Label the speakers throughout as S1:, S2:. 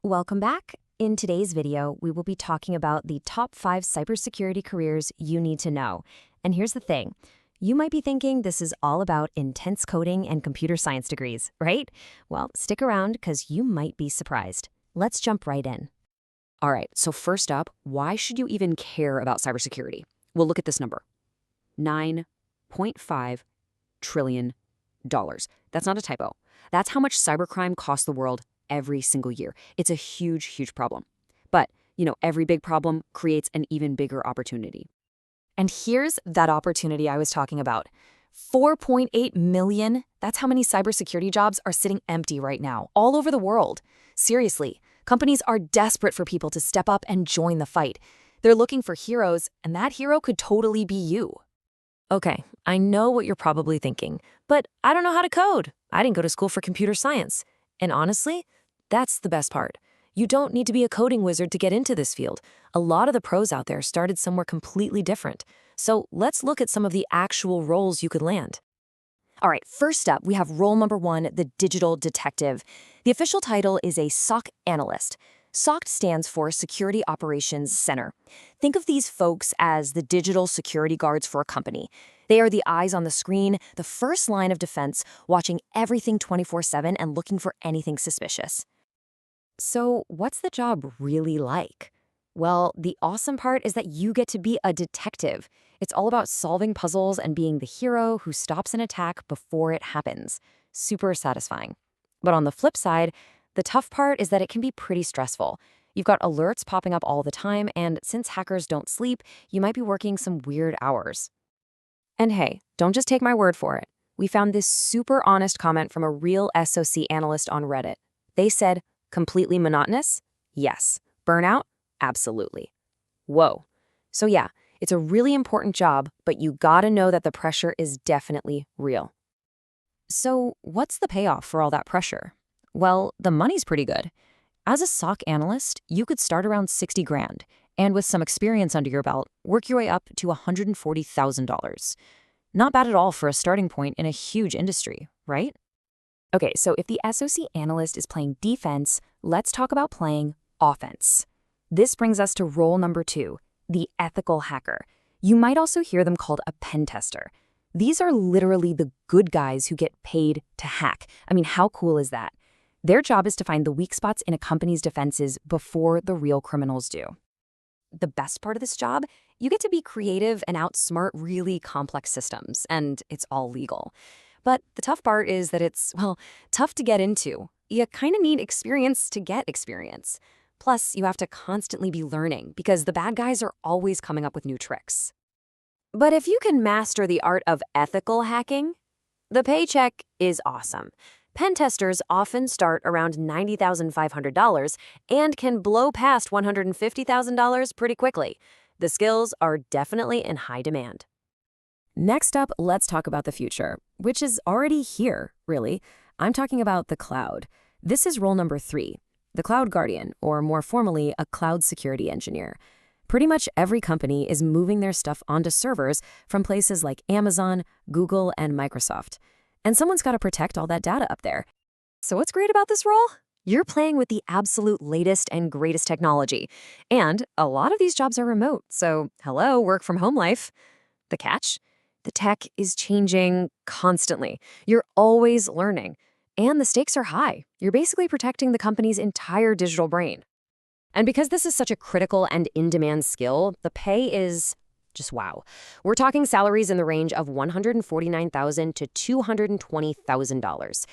S1: Welcome back. In today's video, we will be talking about the top 5 cybersecurity careers you need to know. And here's the thing. You might be thinking this is all about intense coding and computer science degrees, right? Well, stick around because you might be surprised. Let's jump right in.
S2: All right, so first up, why should you even care about cybersecurity? Well, look at this number. $9.5 trillion. That's not a typo. That's how much cybercrime costs the world every single year. It's a huge, huge problem. But, every big problem creates an even bigger opportunity.
S3: And here's that opportunity I was talking about. 4.8 million, that's how many cybersecurity jobs are sitting empty right now, all over the world. Seriously, companies are desperate for people to step up and join the fight. They're looking for heroes, and that hero could totally be you.
S1: Okay, I know what you're probably thinking, but I don't know how to code. I didn't go to school for computer science. And honestly, that's the best part. You don't need to be a coding wizard to get into this field. A lot of the pros out there started somewhere completely different. So let's look at some of the actual roles you could land. All right, first up, we have role number 1, the digital detective. The official title is a SOC Analyst. SOC stands for Security Operations Center. Think of these folks as the digital security guards for a company. They are the eyes on the screen, the first line of defense, watching everything 24/7 and looking for anything suspicious. So, what's the job really like? Well, the awesome part is that you get to be a detective. It's all about solving puzzles and being the hero who stops an attack before it happens. Super satisfying. But on the flip side, the tough part is that it can be pretty stressful. You've got alerts popping up all the time, and since hackers don't sleep, you might be working some weird hours. And hey, don't just take my word for it. We found this super honest comment from a real SOC analyst on Reddit. They said, completely monotonous? Yes. Burnout? Absolutely. Whoa. So yeah, it's a really important job, but you gotta know that the pressure is definitely real. So what's the payoff for all that pressure? Well, the money's pretty good. As a SOC analyst, you could start around 60 grand, and with some experience under your belt, work your way up to $140,000. Not bad at all for a starting point in a huge industry, right? Okay, so if the SOC analyst is playing defense, let's talk about playing offense. This brings us to role number 2, the ethical hacker. You might also hear them called a pen tester. These are literally the good guys who get paid to hack. I mean, how cool is that? Their job is to find the weak spots in a company's defenses before the real criminals do. The best part of this job, you get to be creative and outsmart really complex systems, and it's all legal. But the tough part is that it's, tough to get into. You kind of need experience to get experience. Plus, you have to constantly be learning because the bad guys are always coming up with new tricks. But if you can master the art of ethical hacking, the paycheck is awesome. Pen testers often start around $90,500 and can blow past $150,000 pretty quickly. The skills are definitely in high demand. Next up, let's talk about the future, which is already here, really. I'm talking about the cloud. This is role number 3, the cloud guardian, or more formally, a cloud security engineer. Pretty much every company is moving their stuff onto servers from places like Amazon, Google, and Microsoft. And someone's got to protect all that data up there. So what's great about this role? You're playing with the absolute latest and greatest technology. And a lot of these jobs are remote, so hello, work from home life. The catch? The tech is changing constantly. You're always learning. And the stakes are high. You're basically protecting the company's entire digital brain. And because this is such a critical and in-demand skill, the pay is just wow. We're talking salaries in the range of $149,000 to $220,000.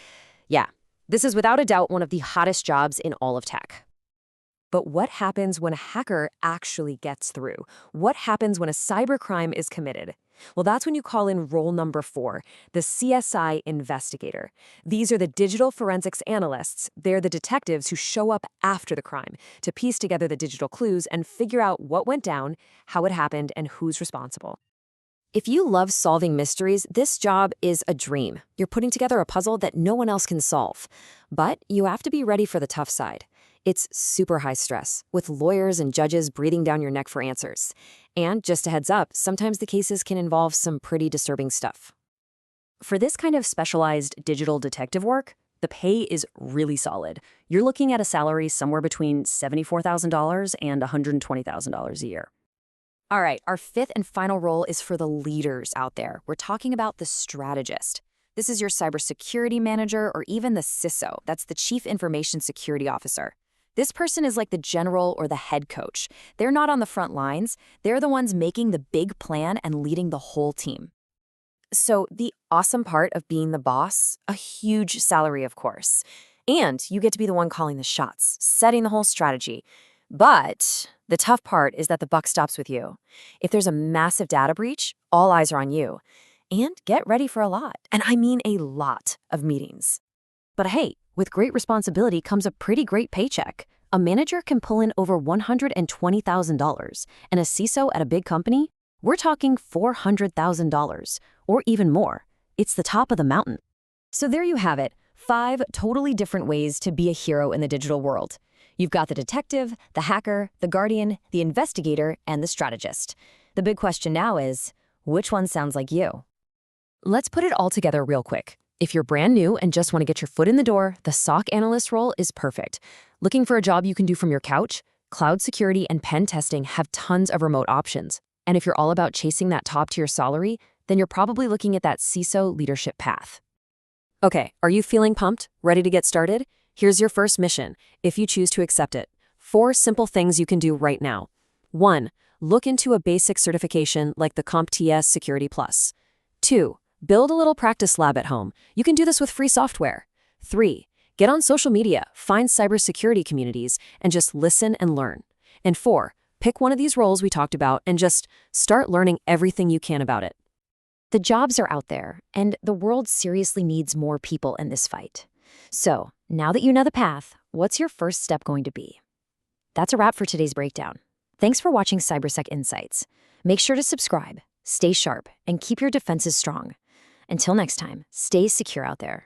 S1: Yeah, this is without a doubt one of the hottest jobs in all of tech. But what happens when a hacker actually gets through? What happens when a cybercrime is committed? Well, that's when you call in role number 4, the CSI investigator. These are the digital forensics analysts. They're the detectives who show up after the crime to piece together the digital clues and figure out what went down, how it happened, and who's responsible. If you love solving mysteries, this job is a dream. You're putting together a puzzle that no one else can solve. But you have to be ready for the tough side. It's super high stress, with lawyers and judges breathing down your neck for answers. And just a heads up, sometimes the cases can involve some pretty disturbing stuff. For this kind of specialized digital detective work,
S2: The pay is really solid. You're looking at a salary somewhere between $74,000 and $120,000 a year.
S3: All right, our fifth and final role is for the leaders out there. We're talking about the strategist. This is your cybersecurity manager or even the CISO. That's the Chief Information Security Officer. This person is like the general or the head coach. They're not on the front lines. They're the ones making the big plan and leading the whole team. So the awesome part of being the boss, a huge salary, of course. And you get to be the one calling the shots, setting the whole strategy. But the tough part is that the buck stops with you. If there's a massive data breach, all eyes are on you. And get ready for a lot, and I mean a lot of meetings. But hey, with great responsibility comes a pretty great paycheck. A manager can pull in over $120,000, and a CISO at a big company, we're talking $400,000, or even more. It's the top of the mountain. So there you have it, 5 totally different ways to be a hero in the digital world. You've got the detective, the hacker, the guardian, the investigator, and the strategist. The big question now is, which one sounds like you? Let's put it all together real quick. If you're brand new and just want to get your foot in the door, the SOC Analyst role is perfect. Looking for a job you can do from your couch? Cloud security and pen testing have tons of remote options. And if you're all about chasing that top-tier salary, then you're probably looking at that CISO leadership path. Okay, are you feeling pumped? Ready to get started? Here's your first mission, if you choose to accept it. 4 simple things you can do right now. 1. Look into a basic certification like the CompTIA Security Plus. 2. Build a little practice lab at home. You can do this with free software. 3. Get on social media, find cybersecurity communities, and just listen and learn. And 4. Pick one of these roles we talked about and just start learning everything you can about it.
S1: The jobs are out there, and the world seriously needs more people in this fight. So, now that you know the path, what's your first step going to be? That's a wrap for today's breakdown. Thanks for watching CyberSec Insights. Make sure to subscribe, stay sharp, and keep your defenses strong. Until next time, stay secure out there.